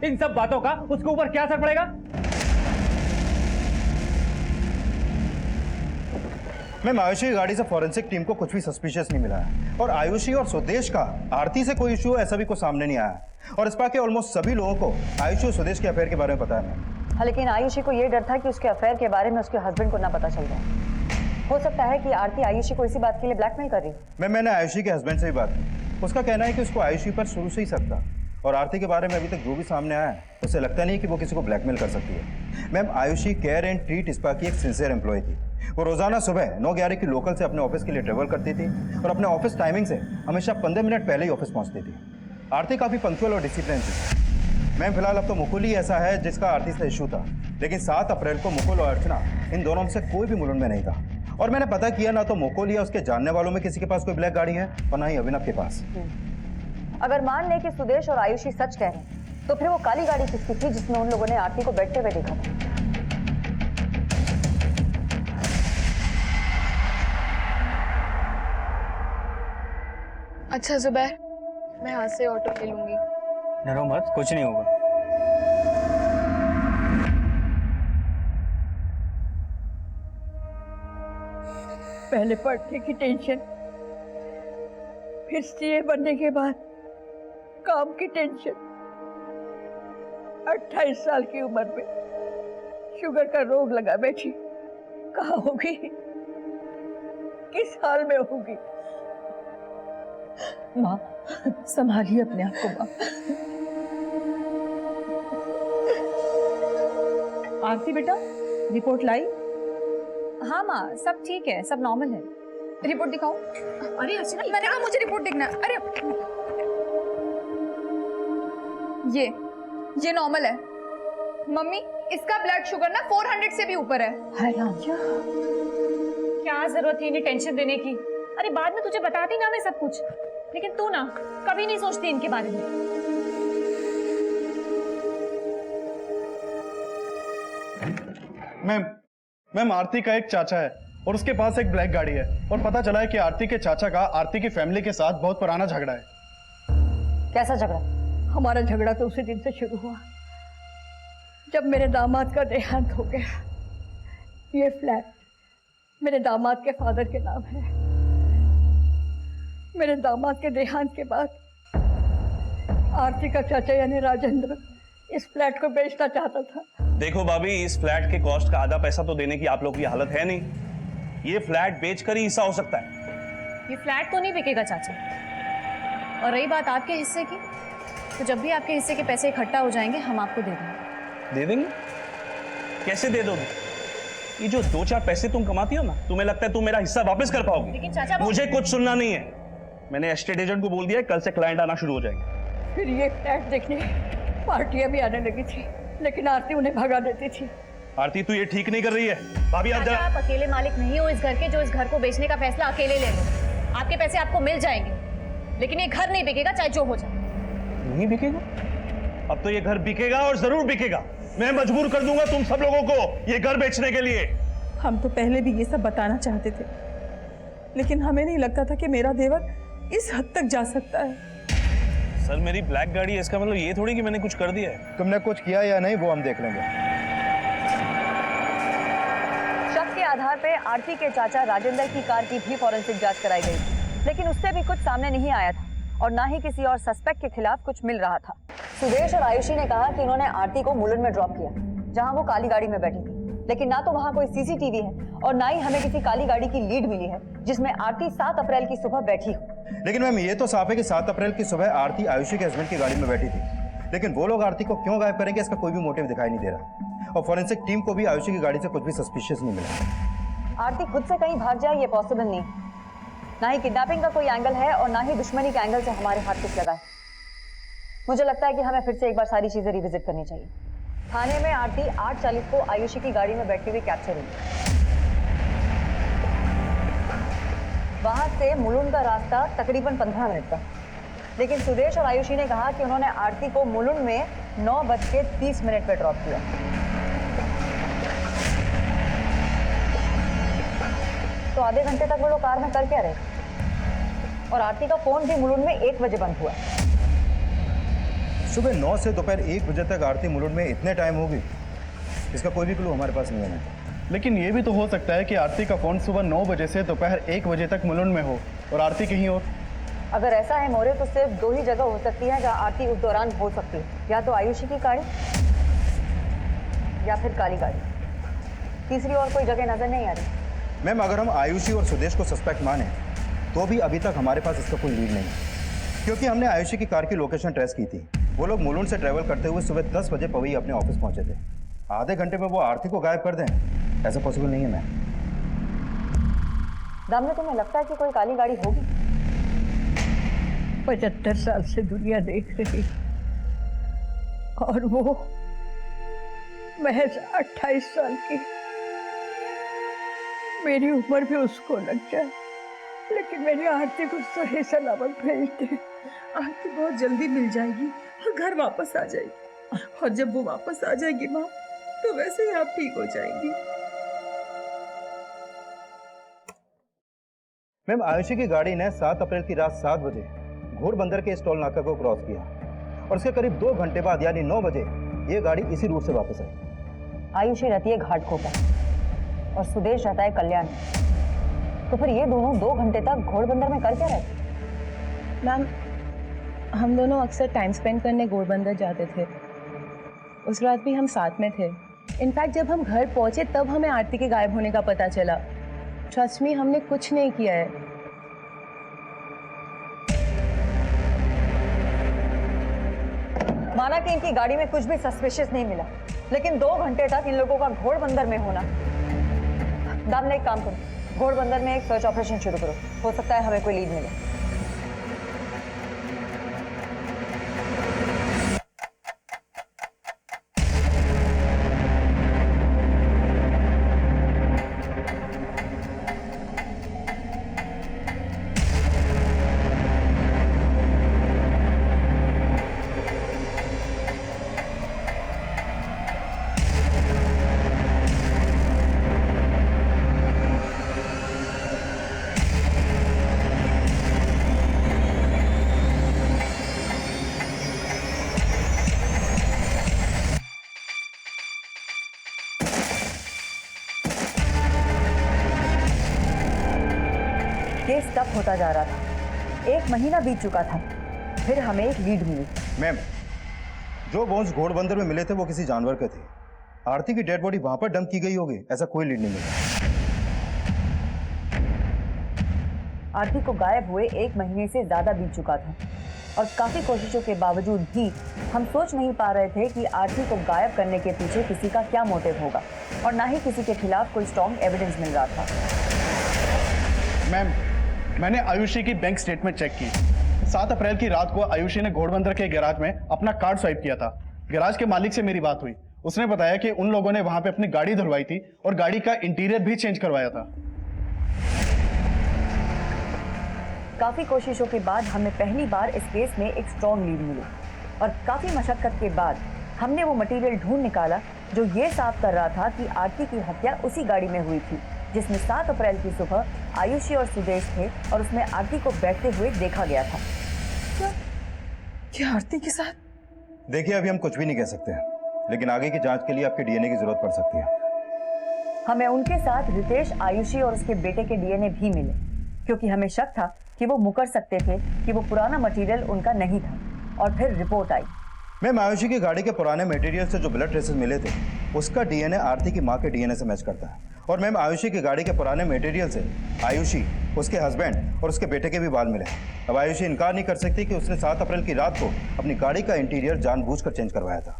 इन सब बातों का उसके ऊपर क्या असर पड़ेगा? मैम आयुषी की गाड़ी से फॉरेंसिक टीम को कुछ भी सस्पिशियस नहीं मिला है और आयुषी और स्वदेश का आरती से कोई इशू ऐसा भी कुछ सामने नहीं आया है और इस बार के ऑलमोस्ट सभी लोगों को आयुषी और स्वदेश के अफेयर के बारे में पता है मैम। हाँ, लेकिन आयुषी को ये डर था कि उसके अफेयर के बारे में उसके हस्बैंड को ना पता चल जाए। हो सकता है कि आरती आयुषी को इसी बात के लिए ब्लैकमेल कर रही। मैंने आयुषी के हस्बैंड से भी बात की। उसका कहना है कि उसको आयुषी पर शुरू से ही शक था और आरती के बारे में अभी तक जो भी सामने आया है उससे लगता नहीं कि वो किसी को ब्लैकमेल कर सकती है। Ma'am Ayushi care and treat spa की एक सिंसियर एम्प्लॉय थी। वो रोजाना सुबह 9:11 की लोकल से अपने ऑफिस के लिए ट्रेवल करती थी और अपने ऑफिस टाइमिंग से हमेशा 15 मिनट पहले ही ऑफिस पहुंचती थी। आरती काफ़ी पंक्चुअल और डिसिप्लिन थी। मैम फिलहाल अब तो मुकुल ही ऐसा है जिसका आरती से इशू था, लेकिन 7 अप्रैल को मुकुल और अर्चना इन दोनों में से कोई भी मुलुंड में नहीं था और मैंने पता किया ना तो मुकुल या उसके जानने वालों में किसी के पास कोई ब्लैक गाड़ी है और ना ही अभिनव के पास। अगर मान लें कि सुदेश और आयुषी सच कह रहे हैं तो फिर वो काली गाड़ी किसकी थी जिसमें उन लोगों ने आरती को बैठते हुए देखा था? अच्छा जुबैर, मैं यहाँ से ऑटो ले लूंगी। डरो मत, कुछ नहीं होगा। पहले पढ़ने की टेंशन, फिर सीए बनने के बाद काम की टेंशन। 28 साल की उम्र में शुगर का रोग लगा बैठी। कहाँ होगी, किस हाल में होगी? माँ संभालिए अपने आप को। माँ आरती बेटा, रिपोर्ट लाई? हाँ माँ, सब ठीक है, सब नॉर्मल है। रिपोर्ट दिखाओ। अरे अर्चना, मैंने कहा मुझे रिपोर्ट देखना है। अरे ये नॉर्मल है। मम्मी, इसका ब्लड शुगर ना 400 से भी ऊपर है। क्या जरूरत थी इन्हें टेंशन देने की? अरे बाद में तुझे बताती ना मैं सब कुछ, लेकिन तू ना कभी नहीं सोचती इनके बारे में। मैम आरती का एक चाचा है और उसके पास एक ब्लैक गाड़ी है और पता चला है कि आरती के चाचा का आरती की फैमिली के साथ बहुत पुराना झगड़ा है। कैसा झगड़ा? हमारा झगड़ा तो उसी दिन से शुरू हुआ जब मेरे दामाद का देहांत हो गया। ये फ्लैट मेरे दामाद के फादर के नाम है। मेरे दामाद के देहांत के बाद आरती का चाचा यानी राजेंद्र इस फ्लैट को बेचना चाहता था। देखो भाभी, इस फ्लैट के कॉस्ट का आधा पैसा तो देने की आप लोग की हालत है नहीं। ये फ्लैट बेचकर ही हिस्सा हो सकता है। ये फ्लैट तो नहीं बिकेगा चाचा। और रही बात आपके हिस्से की, तो जब भी आपके हिस्से के पैसे इकट्ठा हो जाएंगे हम आपको दे देंगे। दे देंगे? कैसे दे दोगे? ये जो 2-4 पैसे तुम कमाती हो ना, तुम्हें लगता है तुम मेरा हिस्सा वापस कर पाओगे? लेकिन चाचा मुझे कुछ सुनना नहीं है। मैंने एस्टेट एजेंट को बोल दिया है, कल से क्लाइंट आना शुरू हो जाएंगे। फिर ये फ्लैट देखने पार्टियां भी आने लगी थी, लेकिन आरती उन्हें भगा देती थी। आरती तू ये ठीक नहीं कर रही है। भाभी आप चाचा, आप अकेले मालिक नहीं हो इस घर के जो इस घर को बेचने का फैसला अकेले ले लो। आपके पैसे आपको मिल जाएंगे, लेकिन ये घर नहीं बिकेगा चाहे जो हो जाए। नहीं बिकेगा? अब तो ये घर बिकेगा और जरूर बिकेगा। मैं मजबूर कर दूंगा तुम सब लोगों को ये घर बेचने के लिए। हम तो पहले भी ये सब बताना चाहते थे, लेकिन हमें नहीं लगता था कि मेरा देवर इस हद तक जा सकता है। सर मेरी ब्लैक गाड़ी है, इसका मतलब ये थोड़ी कि मैंने कुछ कर दिया है। तुमने कुछ किया या नहीं वो हम देख लेंगे। शक के आधार पे आरती के चाचा राजेंद्र की कार की भी फॉरेंसिक जांच कराई गई, लेकिन उससे भी कुछ सामने नहीं आया था और ना ही किसी और सस्पेक्ट के खिलाफ कुछ मिल रहा था। सुदेश और आयुषी ने कहा कि इन्होंने आरती को मुलुंड में ड्रॉप किया जहां वो काली गाड़ी में बैठी थी, लेकिन ना तो वहां कोई सीसीटीवी है और ना ही हमें किसी काली गाड़ी की लीड मिली है जिसमें आरती 7 अप्रैल की सुबह बैठी हो। लेकिन मैम ये तो साफ है कि 7 अप्रैल की सुबह आरती आयुषी के हस्बैंड की गाड़ी में बैठी थी, लेकिन वो लोग आरती को क्यों गायब करेंगे इसका कोई भी मोटिव दिखाई नहीं दे रहा और फॉरेंसिक टीम को भी आयुषी की गाड़ी से कुछ भी सस्पिशियस नहीं मिला। आरती खुद से कहीं भाग जाए ये पॉसिबल नहीं, ना ही किडनैपिंग का कोई एंगल है और ना ही दुश्मनी के एंगल से हमारे हाथ कुछ लगा है। मुझे लगता है कि हमें फिर से एक बार सारी चीजें रिविजिट करनी चाहिए। थाने में आरती 8:40 को आयुषी की गाड़ी में बैठी हुई कैप्चर हुई। वहां से मुलुंड का रास्ता तकरीबन 15 मिनट का, लेकिन सुदेश और आयुषी ने कहा कि उन्होंने आरती को मुलुंड में 9:30 पर ड्रॉप किया। तो आधे घंटे तक वो लोग कार में कर क्या रहे? और आरती का फोन भी मुलुंड में 1 बजे बंद हुआ। सुबह 9 से दोपहर 1 बजे तक आरती मुलुंड में इतने टाइम होगी इसका कोई भी क्लू हमारे पास नहीं है। लेकिन ये भी तो हो सकता है कि आरती का फोन सुबह 9 बजे से दोपहर 1 बजे तक मुलुंड में हो और आरती कहीं और। अगर ऐसा है मोरे तो सिर्फ 2 ही जगह हो सकती है जहाँ आरती उस दौरान हो सकती है, या तो आयुषी की गाड़ी या फिर काली गाड़ी। तीसरी और कोई जगह नजर नहीं आ रही। मैम अगर हम आयुषी और सुदेश को सस्पेक्ट माने तो भी अभी तक हमारे पास इसका कोई लीड नहीं है, क्योंकि हमने आयुषी की कार की लोकेशन ट्रेस की थी। वो लोग मुलुंड से ट्रैवल करते हुए सुबह 10 बजे पवई अपने ऑफिस पहुंचे थे। आधे घंटे में वो आरती को गायब कर दें, ऐसा पॉसिबल नहीं है मैम। दामने, तुम्हें लगता है कि कोई काली गाड़ी होगी? 75 साल से दुनिया देख रही और वो महज 28 साल की। मेरी उम्र भी उसको लग जाए, लेकिन मेरी आरती को सही सलामत भेज दे। आरती बहुत जल्दी मिल जाएगी और घर वापस आ जाएगी, और जब वो वापस आ जाएगी माँ, तो वैसे ही आप ठीक हो जाएंगी। मैम आयुषी की गाड़ी ने 7 अप्रैल की रात 7 बजे घोड़बंदर के इस टोल नाका को क्रॉस किया और उसके करीब 2 घंटे बाद यानी 9 बजे ये गाड़ी इसी रूट से वापस आई। आयुषी रहती है घाटकोपर और सुदेश रहता है कल्याण। तो फिर ये दोनों 2 घंटे तक घोड़बंदर में कर क्या रहे? मैम हम दोनों अक्सर टाइम स्पेंड करने घोड़बंदर जाते थे। उस रात भी हम साथ में थे। इनफैक्ट जब हम घर पहुंचे तब हमें आरती के गायब होने का पता चला। ट्रस्ट मी, हमने कुछ नहीं किया है। माना कि इनकी गाड़ी में कुछ भी सस्पिशियस नहीं मिला, लेकिन 2 घंटे तक इन लोगों का घोड़बंदर में होना। दामने एक काम करो, घोड़बंदर में एक सर्च ऑपरेशन शुरू करो, हो सकता है हमें कोई लीड मिले। केस तब होता जा रहा था, 1 महीना बीत चुका था, फिर हमें एक लीड मिली। मैम जो बोन्स घोड़बंदर में मिले थे वो किसी जानवर के थे। आरती की डेड बॉडी वहां पर डंप की गई होगी, ऐसा कोई लीड नहीं मिला। आरती को गायब हुए 1 महीने से ज्यादा बीत चुका था और काफी कोशिशों के बावजूद भी हम सोच नहीं पा रहे थे कि आरती को गायब करने के पीछे किसी का क्या मोटिव होगा, और ना ही किसी के खिलाफ कोई स्ट्रॉन्ग एविडेंस मिल रहा था। मैम मैंने आयुषी की बैंक स्टेटमेंट चेक की। 7 अप्रैल की रात को आयुषी ने घोड़बंदर के गैराज में अपना कार्ड स्वाइप किया था। गैराज के मालिक से मेरी बात हुई, उसने बताया कि उन लोगों ने वहां पे अपनी गाड़ी धुलवाई थी और गाड़ी का इंटीरियर भी चेंज करवाया था। काफी कोशिशों के बाद हमें पहली बार इस केस में एक स्ट्रॉन्ग लीड मिली और काफी मशक्कत के बाद हमने वो मटेरियल ढूंढ निकाला जो ये साफ कर रहा था कि आरती की हत्या उसी गाड़ी में हुई थी जिसमें 7 अप्रैल की सुबह आयुषी और सुदेश थे और उसमें आरती को बैठते हुए देखा गया था। क्या आरती के साथ? देखिए अभी हम कुछ भी नहीं कह सकते हैं, लेकिन आगे की जांच के लिए आपके डीएनए की जरूरत पड़ सकती है। हमें उनके साथ रितेश, आयुषी और उसके बेटे के डीएनए भी मिले, क्योंकि हमें शक था कि वो मुकर सकते थे कि वो पुराना मटेरियल उनका नहीं था। और फिर रिपोर्ट आई। मैम आयुषी की गाड़ी के पुराने मटेरियल से जो ब्लड ट्रेसेस मिले थे उसका डीएनए आरती की मां के डीएनए से मैच करता है। और मैम आयुषी की गाड़ी के पुराने मटेरियल से आयुषी, उसके हस्बैंड और उसके बेटे के भी बाल मिले। अब आयुषी इनकार नहीं कर सकती कि उसने 7 अप्रैल की रात को अपनी गाड़ी का इंटीरियर जानबूझकर चेंज करवाया था।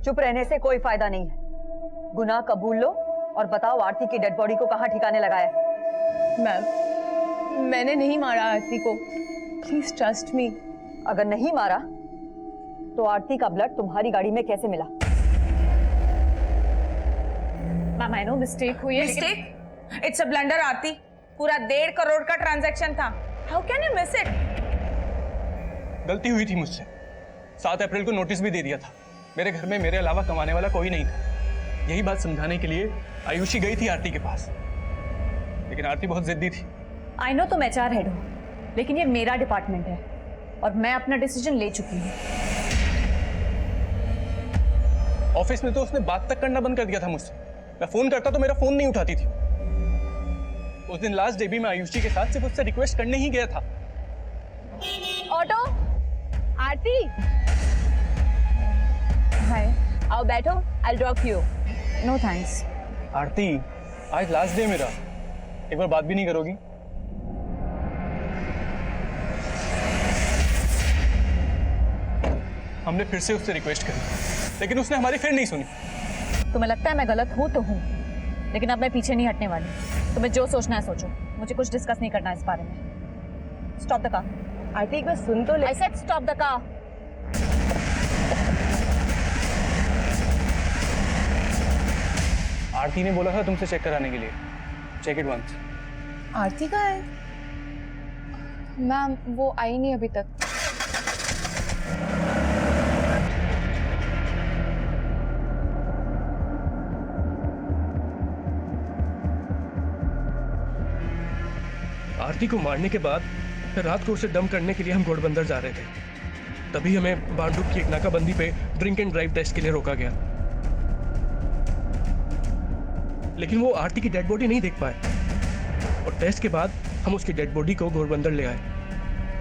चुप रहने से कोई फायदा नहीं है, गुनाह कबूल लो और बताओ आरती की डेड बॉडी को कहाँ ठिकाने लगाया। मैम मैंने नहीं मारा आरती को, प्लीज ट्रस्ट मी। अगर नहीं मारा तो आरती का ब्लड तुम्हारी गाड़ी में कैसे मिला? मैम आई नो मिस्टेक हुई है। मिस्टेक? इट्स अ ब्लंडर आरती। पूरा 1.5 करोड़ का ट्रांजैक्शन था। How can you miss it? गलती हुई थी मुझसे। 7 अप्रैल को नोटिस भी दे दिया था। मेरे घर में मेरे अलावा कमाने वाला कोई नहीं था। यही बात समझाने के लिए आयुषी गई थी आरती के पास, लेकिन आरती बहुत जिद्दी थी। आई नो तुम HR हेड हो, लेकिन ये मेरा डिपार्टमेंट है। और मैं अपना डिसीजन ले चुकी हूँ। ऑफिस में तो उसने बात तक करना बंद कर दिया था मुझसे। मैं फोन करता तो मेरा फोन नहीं उठाती थी। उस दिन लास्ट डे भी मैं आयुषी के साथ सिर्फ उससे रिक्वेस्ट करने ही गया था। Auto, Aarti, hi. आओ बैठो, I drop you. No thanks. Aarti, आज लास्ट डे मेरा, एक बार बात भी नहीं करोगी? हमने फिर से उससे रिक्वेस्ट करी, लेकिन उसने हमारी फिर नहीं सुनी। तुम्हें लगता है मैं गलत हूँ तो हूँ, लेकिन अब मैं पीछे नहीं हटने वाली। तुम्हें जो सोचना है सोचो, मुझे कुछ डिस्कस नहीं करना इस बारे में। Stop the car. आरती एक बार सुन तो ले। I said stop the car. Aarti ने बोला था तुमसे चेक कराने के लिए। Check it once. आरती कहाँ है? मैम वो आई नहीं अभी तक। आरती को मारने के बाद रात को उसे डम करने के लिए हम घोड़बंदर जा रहे थे। तभी हमें बांडुप की एक नाकाबंदी पे ड्रिंक एंड ड्राइव टेस्ट के लिए रोका गया, लेकिन वो आरती की डेड बॉडी नहीं देख पाए और टेस्ट के बाद हम उसकी डेड बॉडी को घोड़बंदर ले आए।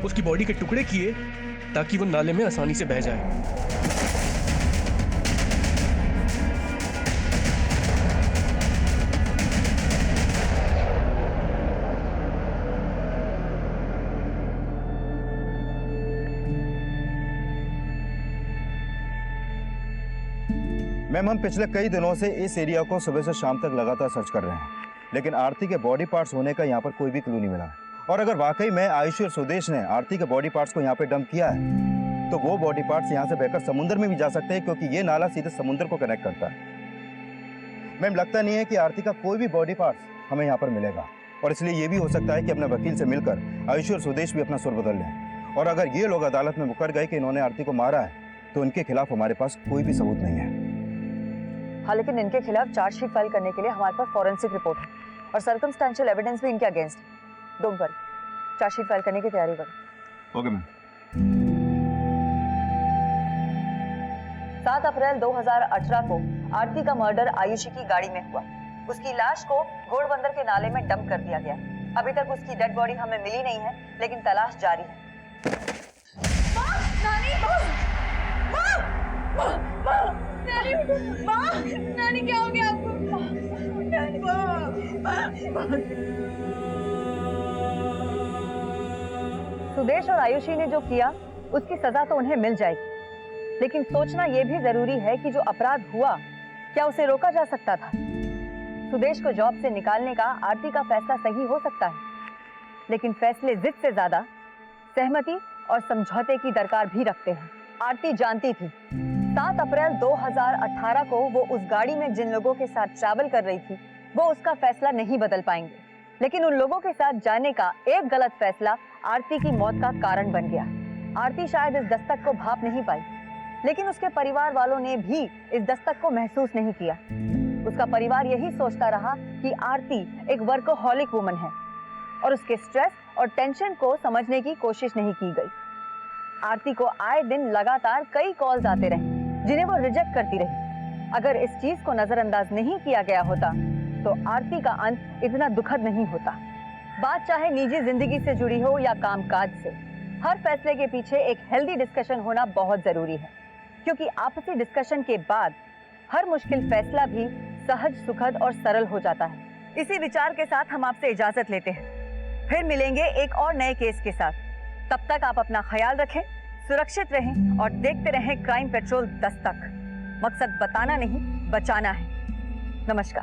उसकी बॉडी के टुकड़े किए ताकि वो नाले में आसानी से बह जाए। मैम, हम पिछले कई दिनों से इस एरिया को सुबह से शाम तक लगातार सर्च कर रहे हैं, लेकिन आरती के बॉडी पार्ट्स होने का यहाँ पर कोई भी क्लू नहीं मिला। और अगर वाकई में आयुषी और सुदेश ने आरती के बॉडी पार्ट्स को यहाँ पे डंप किया है तो वो बॉडी पार्ट्स यहाँ से बहकर समुद्र में भी जा सकते हैं, क्योंकि ये नाला सीधे समुद्र को कनेक्ट करता है। मैम, लगता नहीं है कि आरती का कोई भी बॉडी पार्ट्स हमें यहाँ पर मिलेगा, और इसलिए ये भी हो सकता है कि अपने वकील से मिलकर आयुषी और सुदेश भी अपना सुर बदल लें। और अगर ये लोग अदालत में मुकर गए कि इन्होंने आरती को मारा है तो इनके खिलाफ हमारे पास कोई भी सबूत नहीं है। हाँ, लेकिन इनके खिलाफ चार्जशीट फाइल करने के लिए हमारे पास फॉरेंसिक रिपोर्ट है और सर्कमस्टेंशियल एविडेंस भी इनके अगेंस्ट है। डोंट वरी, चार्जशीट फाइल करने की तैयारी करो। Okay ma'am. 7 अप्रैल 2018 को आरती का मर्डर आयुषी की गाड़ी में हुआ। उसकी लाश को घोड़बंदर के नाले में डंप कर दिया गया। अभी तक उसकी डेड बॉडी हमें मिली नहीं है, लेकिन तलाश जारी है। नानी क्या हो गया आपको? सुदेश और आयुषी ने जो किया उसकी सजा तो उन्हें मिल जाएगी, लेकिन सोचना यह भी जरूरी है कि जो अपराध हुआ क्या उसे रोका जा सकता था। सुदेश को जॉब से निकालने का आरती का फैसला सही हो सकता है, लेकिन फैसले जिद से ज्यादा सहमति और समझौते की दरकार भी रखते हैं। आरती जानती थी 7 अप्रैल 2018 को वो उस गाड़ी में जिन लोगों के साथ ट्रैवल कर रही थी वो उसका फैसला नहीं बदल पाएंगे, लेकिन उन लोगों के साथ जाने का एक गलत फैसला आरती की मौत का कारण बन गया। आरती शायद इस दस्तक को भाप नहीं पाई, लेकिन उसके परिवार वालों ने भी इस दस्तक को महसूस नहीं किया। उसका परिवार यही सोचता रहा कि आरती एक वर्कोहॉलिक वुमन है और उसके स्ट्रेस और टेंशन को समझने की कोशिश नहीं की गई। आरती को आए दिन लगातार कई कॉल्स आते रहे जिन्हें वो रिजेक्ट करती रही। अगर इस चीज को नजरअंदाज नहीं किया गया होता तो आरती का अंत इतना दुखद नहीं होता। बात चाहे निजी जिंदगी से जुड़ी हो या कामकाज से, हर फैसले के पीछे एक हेल्दी डिस्कशन होना बहुत जरूरी है, क्योंकि आपसी डिस्कशन के बाद हर मुश्किल फैसला भी सहज, सुखद और सरल हो जाता है। इसी विचार के साथ हम आपसे इजाजत लेते हैं। फिर मिलेंगे एक और नए केस के साथ। तब तक आप अपना ख्याल रखें, सुरक्षित रहें और देखते रहें क्राइम पेट्रोल दस्तक। मकसद बताना नहीं, बचाना है। नमस्कार।